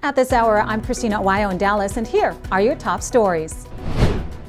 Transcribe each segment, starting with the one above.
At this hour, I'm Christina, Aguayo in Dallas, and here are your top stories.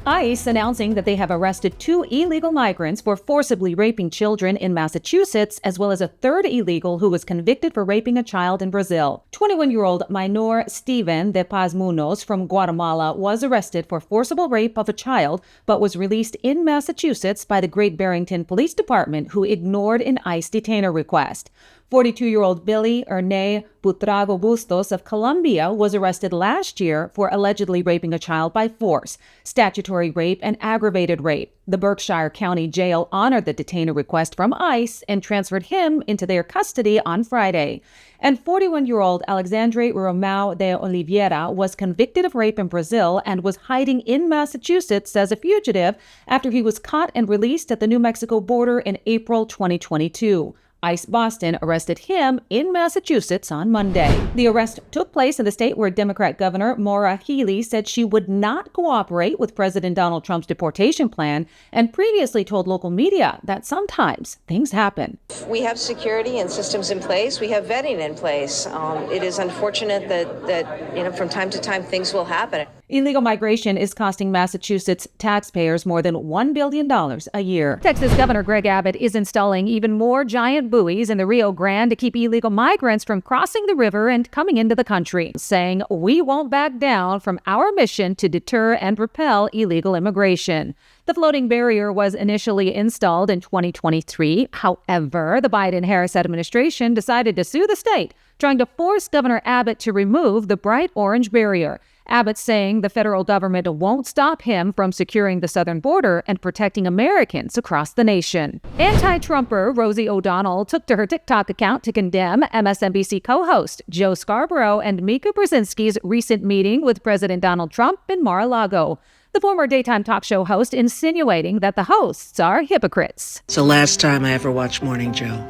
ICE announcing that they have arrested 2 illegal migrants for forcibly raping children in Massachusetts, as well as a third illegal who was convicted for raping a child in Brazil. 21-year-old Minor Steven de Paz Munoz from Guatemala was arrested for forcible rape of a child, but was released in Massachusetts by the Great Barrington Police Department, who ignored an ICE detainer request. 42-year-old Billy Ernei Butrago Bustos of Colombia was arrested last year for allegedly raping a child by force, statutory rape, and aggravated rape. The Berkshire County Jail honored the detainer request from ICE and transferred him into their custody on Friday. And 41-year-old Alexandre Romão de Oliveira was convicted of rape in Brazil and was hiding in Massachusetts as a fugitive after he was caught and released at the New Mexico border in April 2022. ICE Boston arrested him in Massachusetts on Monday. The arrest took place in the state where Democrat Governor Maura Healey said she would not cooperate with President Donald Trump's deportation plan and previously told local media that sometimes things happen. We have security and systems in place. We have vetting in place. It is unfortunate that from time to time things will happen. Illegal migration is costing Massachusetts taxpayers more than $1 billion a year. Texas Governor Greg Abbott is installing even more giant buoys in the Rio Grande to keep illegal migrants from crossing the river and coming into the country, saying, "We won't back down from our mission to deter and repel illegal immigration." The floating barrier was initially installed in 2023. However, the Biden-Harris administration decided to sue the state, trying to force Governor Abbott to remove the bright orange barrier. Abbott saying the federal government won't stop him from securing the southern border and protecting Americans across the nation. Anti-Trumper Rosie O'Donnell took to her TikTok account to condemn MSNBC co-host Joe Scarborough and Mika Brzezinski's recent meeting with President Donald Trump in Mar-a-Lago. The former daytime talk show host insinuating that the hosts are hypocrites. It's the last time I ever watched Morning Joe.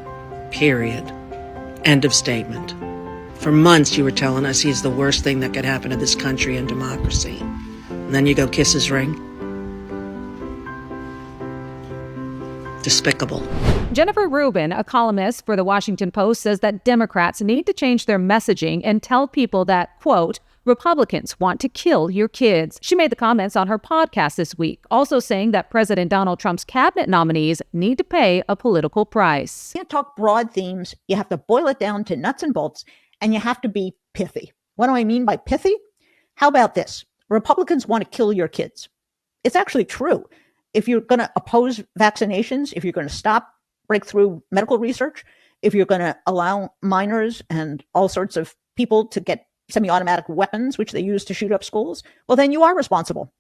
Period. End of statement. For months you were telling us he's the worst thing that could happen to this country and democracy. And then you go kiss his ring? Despicable. Jennifer Rubin, a columnist for The Washington Post, says that Democrats need to change their messaging and tell people that, quote, Republicans want to kill your kids. She made the comments on her podcast this week, also saying that President Donald Trump's cabinet nominees need to pay a political price. You can't talk broad themes. You have to boil it down to nuts and bolts, and you have to be pithy. What do I mean by pithy? How about this? Republicans want to kill your kids. It's actually true. If you're going to oppose vaccinations, if you're going to stop breakthrough medical research, if you're going to allow minors and all sorts of people to get semi-automatic weapons, which they use to shoot up schools, well, then you are responsible.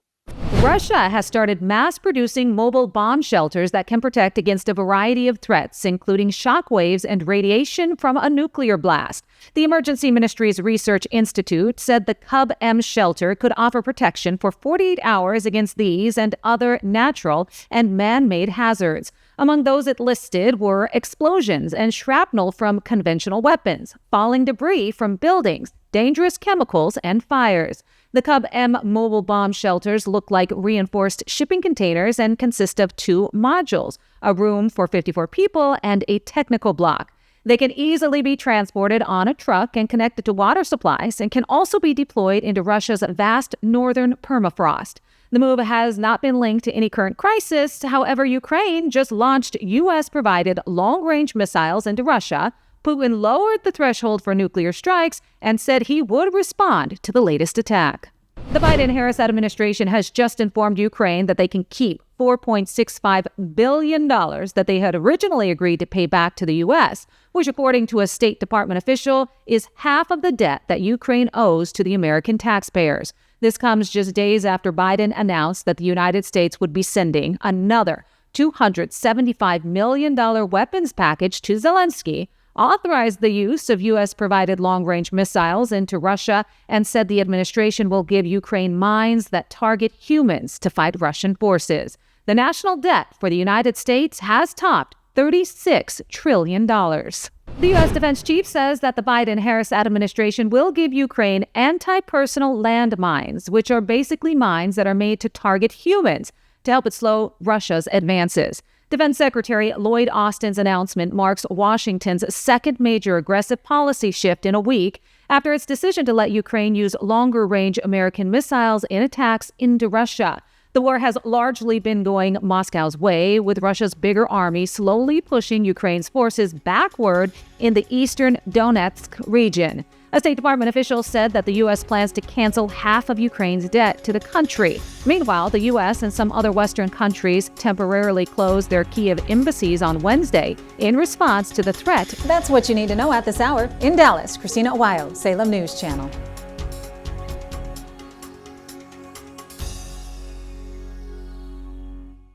Russia has started mass-producing mobile bomb shelters that can protect against a variety of threats, including shockwaves and radiation from a nuclear blast. The Emergency Ministry's Research Institute said the Cub-M shelter could offer protection for 48 hours against these and other natural and man-made hazards. Among those it listed were explosions and shrapnel from conventional weapons, falling debris from buildings, dangerous chemicals, and fires. The Cub-M mobile bomb shelters look like reinforced shipping containers and consist of 2 modules, a room for 54 people and a technical block. They can easily be transported on a truck and connected to water supplies and can also be deployed into Russia's vast northern permafrost. The move has not been linked to any current crisis. However, Ukraine just launched U.S.-provided long-range missiles into Russia. Putin lowered the threshold for nuclear strikes and said he would respond to the latest attack. The Biden-Harris administration has just informed Ukraine that they can keep $4.65 billion that they had originally agreed to pay back to the U.S., which, according to a State Department official, is half of the debt that Ukraine owes to the American taxpayers. This comes just days after Biden announced that the United States would be sending another $275 million weapons package to Zelensky, authorized the use of U.S.-provided long-range missiles into Russia, and said the administration will give Ukraine mines that target humans to fight Russian forces. The national debt for the United States has topped $36 trillion. The U.S. Defense Chief says that the Biden-Harris administration will give Ukraine anti-personnel landmines, which are basically mines that are made to target humans, to help it slow Russia's advances. Defense Secretary Lloyd Austin's announcement marks Washington's second major aggressive policy shift in a week after its decision to let Ukraine use longer-range American missiles in attacks into Russia. The war has largely been going Moscow's way, with Russia's bigger army slowly pushing Ukraine's forces backward in the eastern Donetsk region. A State Department official said that the U.S. plans to cancel half of Ukraine's debt to the country. Meanwhile, the U.S. and some other Western countries temporarily closed their Kyiv embassies on Wednesday in response to the threat. That's what you need to know at this hour. In Dallas, Christina, Aguayo, Salem News Channel.